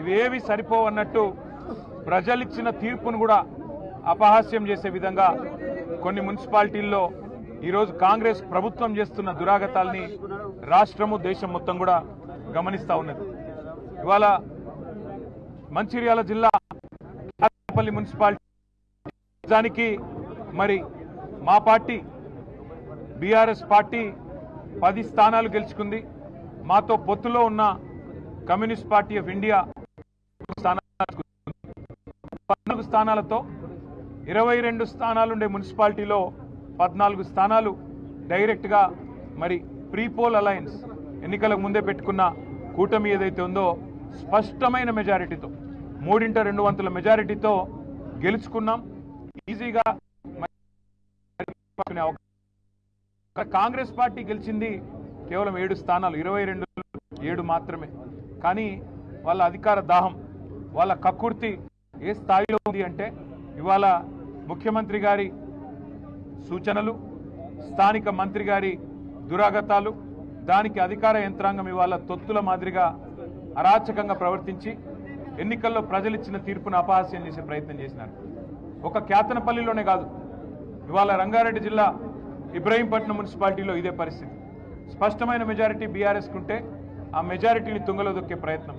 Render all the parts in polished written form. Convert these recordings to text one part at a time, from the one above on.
ఇవేవి సరిపోవన్నట్టు ప్రజలిచ్చిన తీర్పును కూడా అపహాస్యం చేసే విధంగా కొన్ని మున్సిపాలిటీల్లో ఈరోజు కాంగ్రెస్ ప్రభుత్వం చేస్తున్న దురాగతాల్ని రాష్ట్రము దేశం మొత్తం కూడా గమనిస్తూ ఉన్నది. ఇవాళ మంచిర్యాల జిల్లా కేతపల్లి మున్సిపాలిటీ దానికి మరి మా పార్టీ బీఆర్ఎస్ పార్టీ 10 స్థానాలు గెలుచుకుంది. మాతో పొత్తులో ఉన్న కమ్యూనిస్ట్ పార్టీ ఆఫ్ ఇండియా 14 స్థానాలతో 22 స్థానాలుండే మున్సిపాలిటీలో 14 స్థానాలు డైరెక్ట్గా మరి ప్రీపోల్ అలయన్స్ ఎన్నికలకు ముందే పెట్టుకున్న కూటమి ఏదైతే ఉందో స్పష్టమైన మెజారిటీతో 3/2 మెజారిటీతో గెలుచుకున్నాం. ఈజీగా కాంగ్రెస్ పార్టీ గెలిచింది కేవలం 7 స్థానాలు, 22 మాత్రమే. కానీ వాళ్ళ అధికార దాహం, వాళ్ళ కక్కుర్తి ఏ స్థాయిలో ఉంది అంటే ఇవాళ ముఖ్యమంత్రి గారి సూచనలు, స్థానిక మంత్రి గారి దురాగతాలు, దానికి అధికార యంత్రాంగం ఇవాళ తొత్తుల మాదిరిగా అరాచకంగా ప్రవర్తించి ఎన్నికల్లో ప్రజలిచ్చిన తీర్పును అపహాస్యం చేసే ప్రయత్నం చేసినారు. ఒక కేతనపల్లిలోనే కాదు, ఇవాళ రంగారెడ్డి జిల్లా ఇబ్రహీంపట్నం మున్సిపాలిటీలో ఇదే పరిస్థితి. స్పష్టమైన మెజారిటీ బీఆర్ఎస్కు ఉంటే ఆ మెజారిటీని తుంగలో దొక్కే ప్రయత్నం.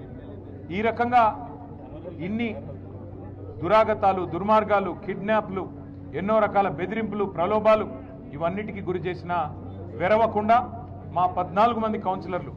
ఈ రకంగా ఇన్ని దురాగతాలు, దుర్మార్గాలు, కిడ్నాప్లు, ఎన్నో రకాల బెదిరింపులు, ప్రలోభాలు ఇవన్నిటికీ గురి చేసినా వెరవకుండా మా 14 మంది కౌన్సిలర్లు